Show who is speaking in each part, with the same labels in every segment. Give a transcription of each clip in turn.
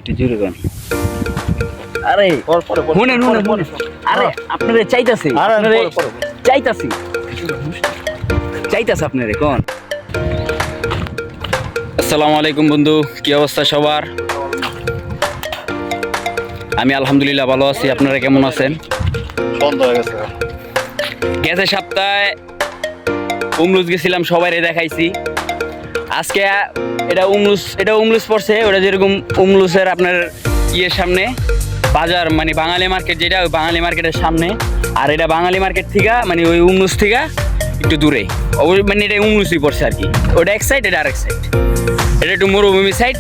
Speaker 1: একটু জোরে গান। আরে শুনেন শুনেন শুনেন। আরে আপনারে চাইতাছি, আপনারে চাইতাছি, চাইতাছি আপনারে কোন। আসসালামু আলাইকুম বন্ধু, কি অবস্থা সবার? আমি আলহামদুলিল্লাহ ভালো আছি, আপনারা কেমন আছেন? গেছে সপ্তাহে উমলুস গেছিলাম, সবাই দেখাইছি। আজকে এটা উমলুস পড়ছে, ওটা যেরকম উমলুসের আপনার ইয়ের সামনে বাজার, মানে বাঙালি মার্কেট, যেটা ওই বাঙালি মার্কেটের সামনে। আর এটা বাঙালি মার্কেট থেকে মানে ওই উমলুস থেকে একটু দূরে, মানে এটা উমলুসই পড়ছে আর কি। ওটা এক সাইড, এটা আরেক সাইড। এটা একটু মরুভূমি সাইড,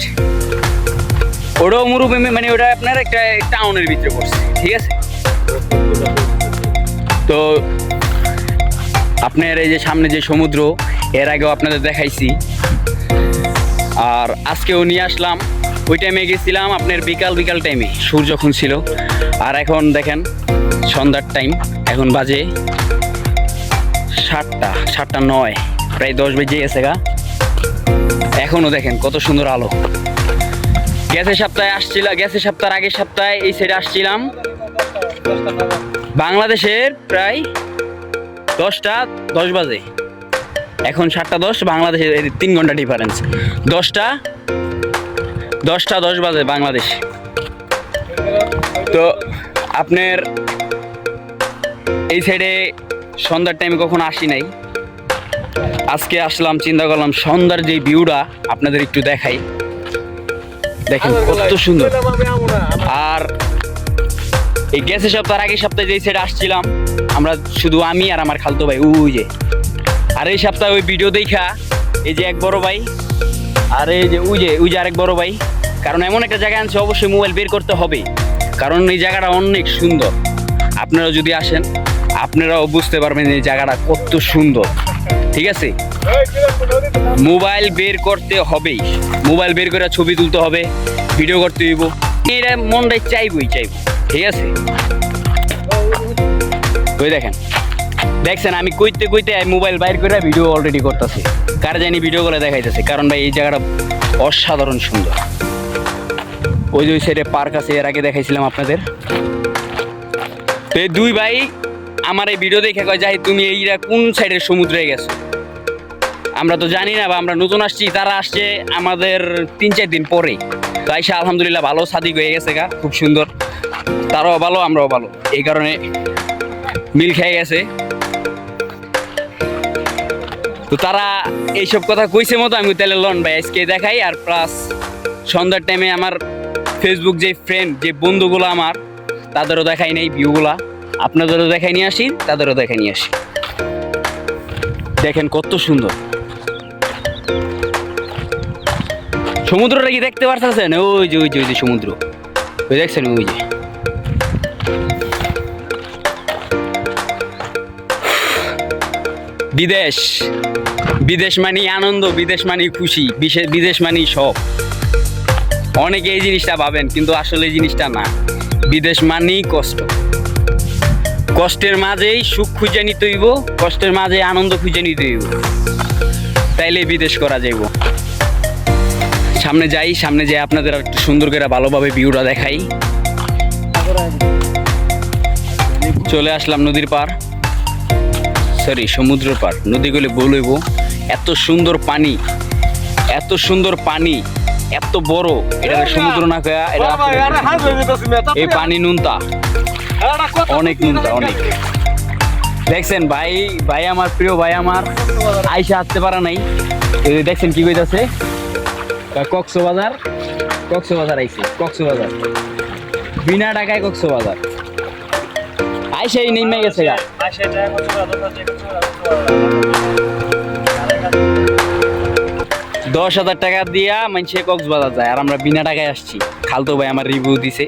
Speaker 1: ওটাও মরুভূমি, মানে ওটা আপনার একটা টাউনের ভিতরে পড়ছে, ঠিক আছে? তো আপনার এই যে সামনে যে সমুদ্র, এর আগেও আপনাদের দেখাইছি, আর আজকেও নিয়ে আসলাম। ওই টাইমে গেছিলাম আপনার বিকাল টাইমে, সূর্য যখন ছিল। আর এখন দেখেন সন্ধ্যার টাইম, এখন বাজে 7:09, প্রায় 10 বেজে গেছে গা। এখনো দেখেন কত সুন্দর আলো। গেছে সপ্তাহের আগের সপ্তাহে এই সাইডে আসছিলাম, বাংলাদেশের প্রায় 10:10 বাজে। এখন 7:10, বাংলাদেশের 3 ঘন্টা ডিফারেন্স। 10:10 বাজে বাংলাদেশ। তো আপনার এই সাইডে সন্ধ্যার টাইমে কখনো আসি নাই, আজকে আসলাম। চিন্তা করলাম সন্ধ্যার যে ভিউটা আপনাদের একটু দেখাই। দেখেন কত সুন্দর। আর এই গেছে সপ্তাহের আগের সপ্তাহে যে সাইডে আসছিলাম আমরা, শুধু আমি আর আমার খালতো ভাই ওই যে। আর এই সপ্তাহে ওই ভিডিও দেখা এই যে এক বড় ভাই, আর এই যে ওই যে আরেক বড় ভাই। কারণ এমন একটা জায়গায় আনছে, অবশ্যই মোবাইল বের করতে হবে, কারণ এই জায়গাটা অনেক সুন্দর। আপনারা যদি আসেন আপনারাও বুঝতে পারবেন এই জায়গাটা কত সুন্দর, ঠিক আছে? মোবাইল বের করতে হবেই, মোবাইল বের করে ছবি তুলতে হবে, ভিডিও করতে হইব, এটা মনটাই চাইবই, ঠিক আছে? ওই দেখছেন আমি কইতে মোবাইল বাইর করে ভিডিও অলরেডি করতেছি, কার জানি ভিডিও করে দেখাইতেছে। কারণ ভাই এই জায়গাটা অসাধারণ সুন্দর। ওই যে ওই সাইডে পার্ক আছে, এর আগে দেখাইছিলাম আপনাদের। তো এই দুই ভাই আমার এই ভিডিও দেখে কয়, যাই তুমি এইরা কোন সাইডের সমুদ্রে গেছো? আমরা তো জানি না, বা আমরা নতুন আসছি, তারা আসছে আমাদের 3-4 দিন পরে। তো আইসা আলহামদুলিল্লাহ ভালো সাদিক হয়ে গেছে গা, খুব সুন্দর। তারাও ভালো, আমরাও ভালো, এই কারণে মিল খেয়ে গেছে। তো তারা এইসব কথা কইছে মতো আমি তাহলে লন ভাই আজকে দেখাই। আর প্লাস সন্ধ্যার টাইমে আমার ফেসবুক যে ফ্রেন্ড, যে বন্ধুগুলো আমার, তাদেরও দেখাই নেই ভিউগুলা, আপনাদেরও দেখাই নিয়ে আসি, তাদেরও দেখাই নিয়ে আসি। দেখেন কত সুন্দর সমুদ্রটা, কি দেখতে পারতেছেন? ওই যে সমুদ্র, ওই দেখছেন, ওই যে। বিদেশ মানে আনন্দ, বিদেশ মানে খুশি, বিদেশ মানে সব। অনেকে এই জিনিসটা ভাবেন, কিন্তু আসলে এই জিনিসটা না। বিদেশ মানেই কষ্ট, কষ্টের মাঝেই সুখ খুঁজে নিতে হইব, কষ্টের মাঝে আনন্দ খুঁজে নিতে হইব, তাইলে বিদেশ করা যাইব। সামনে যাই আপনাদের একটু সুন্দর করে ভালোভাবে ভিউটা দেখাই। চলে আসলাম নদীর পার, সরি সমুদ্রের পার, নদীগুলি বলইব। এত সুন্দর পানি, এত বড়। এটা সমুদ্র না কয়া, এটা এই পানি নুনতা, অনেক নুনতা, অনেক। দেখছেন ভাই আমার প্রিয় ভাই আমার আইসা আসতে পারা নাই। দেখছেন কি কইতাছে, কক্সবাজার আইছে, কক্সবাজার বিনা টাকায় কক্সবাজার আইসাই নেমে গেছে গা। 10,000 টাকা দিয়া মানুষে কক্সবাজার যায়, আর আমরা বিনা টাকায় আসছি। খালতো ভাই আমার রিভিউ দিছে।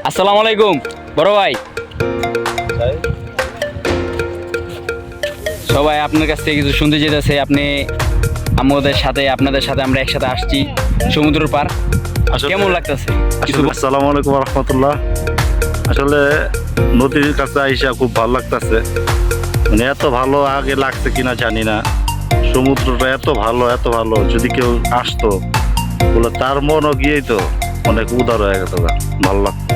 Speaker 1: আসসালামু আলাইকুম বড় ভাই। সবাই আপনার কাছ থেকে কিছু শুনতে যেতেছে, আপনি আমাদের সাথে, আপনাদের সাথে আমরা একসাথে আসছি সমুদ্রের পার, কেমন লাগতেছে?
Speaker 2: আসসালামু আলাইকুম রহমতুল্লাহ। আসলে নদীর কাছে আইসা খুব ভালো লাগতেছে, মানে এত ভালো আগে লাগছে কিনা জানি না। সমুদ্রটা এত ভালো, যদি কেউ আসতো বলে তার মনও গিয়েই তো অনেক উদার হয়ে গেত, ভালো লাগতো।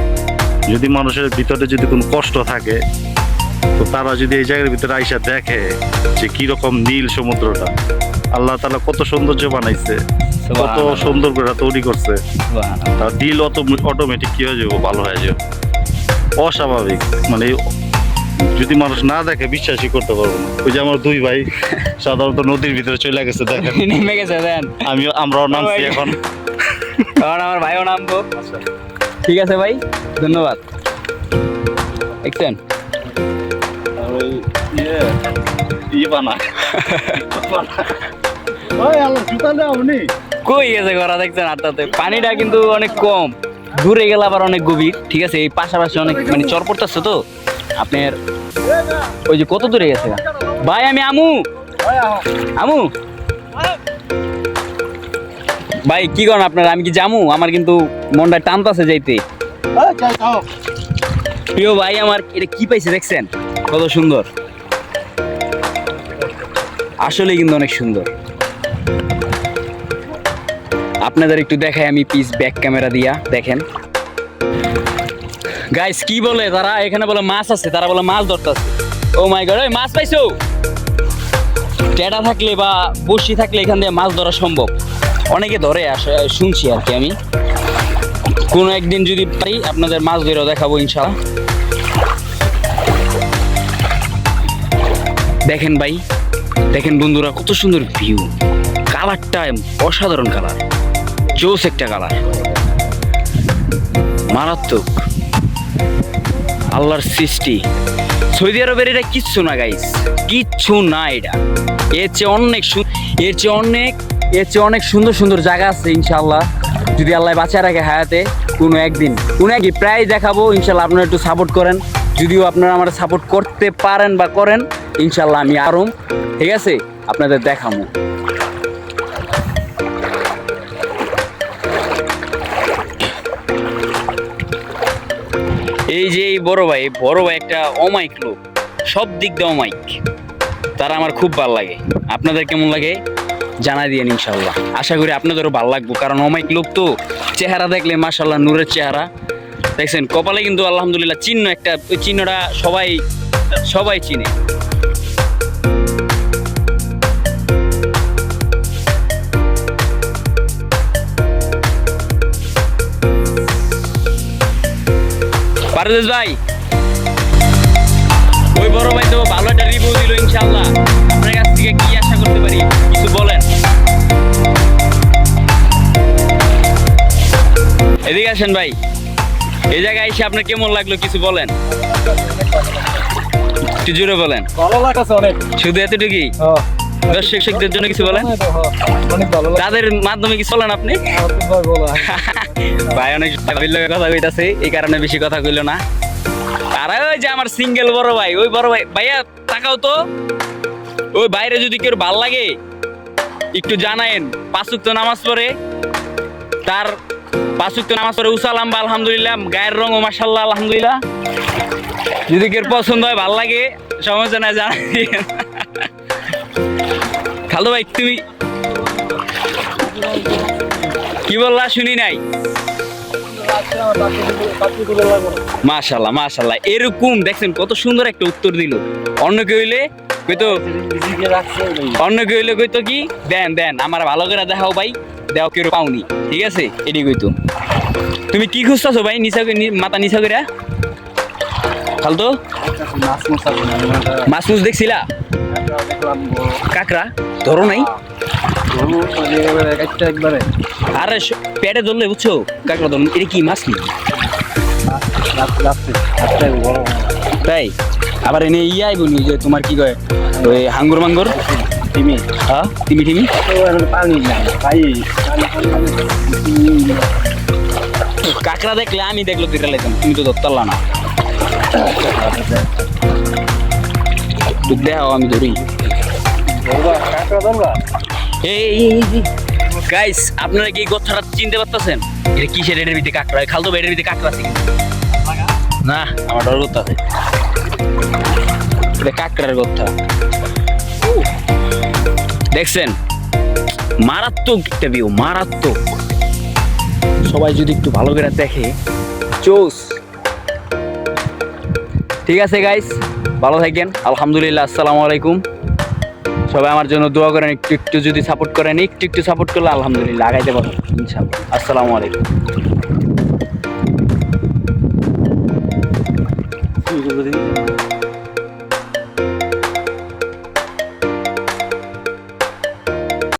Speaker 2: যদি মানুষের ভিতরে যদি কোনো কষ্ট থাকে, তো তারা যদি এই জায়গার ভিতরে আইসা দেখে যে কিরকম নীল সমুদ্রটা, আল্লাহ তাআলা কত সৌন্দর্য বানাইছে, কত সুন্দর করে তৈরি করছে, তার দিল অটোমেটিক কি হয়ে যাবো, ভালো হয়ে যাবে। অস্বাভাবিক, মানে যদি মানুষ না দেখে বিশ্বাসই করতে পারবো না। ওই যে আমার দুই ভাই সাধারণত নদীর ভিতরে চলে গেছে, দেখেন
Speaker 1: নেমে গেছে দেন,
Speaker 2: আমরাও নামছি এখন।
Speaker 1: কারণ আমার ভাইও নামবো। ঠিক আছে ভাই, ধন্যবাদ। দেখছেন কই গেছে ঘোরা, দেখছেন আটটাতে। পানিটা কিন্তু অনেক কম, দূরে গেলে আবার অনেক গভীর। ঠিক আছে, এই পাশাপাশি অনেক মানে চর পড়তেছে তো আপনার। ওই যে কত দূরে গেছে ভাই, আমি আমু ভাই, কি করেন আপনারা? আমি কি জামু? আমার কিন্তু মনটা টানতাছে যাইতে। প্রিয় ভাই আমার, এটা কি পাইছে দেখছেন কত সুন্দর, আসলে কিন্তু অনেক সুন্দর। আপনাদের একটু দেখাই আমি পিস ব্যাক ক্যামেরা দিয়া, দেখেন গাইস কি বলে তারা, এখানে বলে মাছ আছে, তারা বলে মাছ ধরতেছে। ও মাই গড, ওই মাছ পাইছো? টেডা থাকলে বা বসি থাকলে এখান দিয়ে মাছ ধরা সম্ভব, অনেকে ধরে আসে শুনছি আর কি। আমি কোনো একদিন যদি পারি আপনাদের মাছ ধরেও দেখাবো ইনশাআল্লাহ। দেখেন ভাই, দেখেন বন্ধুরা, কত সুন্দর ভিউ, কালারটা অসাধারণ কালার, জোস একটা কালার, মারাত্মক, আল্লাহর সৃষ্টি। সৌদি আরবের এটা কিচ্ছু না গাইস, কিচ্ছু না। এটা এর চেয়ে অনেক সুন্দর সুন্দর জায়গা আছে ইনশাআল্লাহ, যদি আল্লাহ বাঁচিয়ে রাখে হায়াতে। কোনো একদিন প্রায় দেখাবো ইনশাআল্লাহ। আপনারা একটু সাপোর্ট করেন, যদিও আপনারা আমার সাপোর্ট করতে পারেন বা করেন, ইনশাআল্লাহ আমি আরো, ঠিক আছে, আপনাদের দেখাবো। এই যে এই বড় ভাই একটা অমাইক লোক, সব দিক দিয়ে অমাইক, তারা আমার খুব ভালো লাগে। আপনাদের কেমন লাগে জানাই দিয়েন ইনশাআল্লাহ। আশা করি আপনাদেরও ভালো লাগবে, কারণ অমাইক লোক তো, চেহারা দেখলে মাশাআল্লাহ নূরের চেহারা। দেখছেন কপালে কিন্তু আলহামদুলিল্লাহ চিহ্ন একটা, ওই চিহ্নটা সবাই চিনে। পারভেজ ভাই, ওই বড় ভাই তো ভালো একটা রিভিউ দিল ইনশাআল্লাহ। আপনার কাছ থেকে কি আশা করতে পারি, কিছু বলেন। এদিকে আসেন ভাই, এই জায়গায় এসে আপনার কেমন লাগলো কিছু বলেন, একটু জোরে বলেন।
Speaker 3: ভালো লাগছে অনেক,
Speaker 1: শুধু এতটুকুই? দর্শকদের জন্য কিছু বলেন,
Speaker 3: অনেক ভালো লাগছে।
Speaker 1: তাদের মাধ্যমে কিছু বলেন আপনি। ভাই অনেক কথা কইতাছে, এই কারণে বেশি কথা কইলো না। আর ওই যে আমার সিঙ্গেল বড় ভাই, ওই বড় ভাই, ভাইয়া তাকাও তো, ওই বাইরে যদি কেউ ভাল লাগে একটু জানায়েন। 5 ওয়াক্ত নামাজ পড়ে, তার 5 ওয়াক্ত নামাজ পড়ে উসালাম বা আলহামদুলিল্লাহ, গায়ের রং ও মাশাআল্লাহ আলহামদুলিল্লাহ। যদি কেউ পছন্দ হয়, ভাল লাগে, সমস্যা নাই, জানাই। খালু ভাই তুমি কি বললা, শুনি নাই। মাশাআল্লাহ মাশাআল্লাহ, এরকম দেখছেন কত সুন্দর একটা উত্তর দিল। অন্য কেউ হইলে কইতো কি, দেন আমার ভালো করে দেখাও ভাই, দেও কেউ পাওনি, ঠিক আছে, এটি কইতো। তুমি কি খুঁজতেছো ভাই মাথা নিচা করে? খালতো মাছ মুছ দেখছিলা? কাকড়া ধরো নাই? আরে পেটে ধরলে বুঝছো, কাকড়া ধরুন। এটা কি মাছ কি তাই? আবার এনে আইব নি যে তোমার কি কয়, ওই হাঙ্গুর মাঙ্গুর টিমি, হ্যাঁ টিমি কাকড়া দেখলে আমি দেখলো দিতে লাইতাম, তুমি তো ধরতারলা না। দেখাও আমি ধরি। গাইস আপনারা কি কথাটা চিনতে পারতেছেন? এটা কিসের? এটার ভিতরে কাকড়া, খালতো এটার ভিতরে কাকড়া আছে কিন্তু না, আমার ডর করতেছে। এটা কাকড়ার কথা। দেখছেন মারাত্মক একটা ভিউ, মারাত্মক। সবাই যদি একটু ভালো করে দেখে, চোস। ঠিক আছে গাইস, ভালো থাকেন। আলহামদুলিল্লাহ, আসসালামু আলাইকুম। সবাই আমার জন্য দোয়া করেন, একটু একটু যদি সাপোর্ট করেন, একটু একটু সাপোর্ট করলে আলহামদুলিল্লাহ আগাইতে পারবেন ইনশাআল্লাহ। আসসালামু আলাইকুম।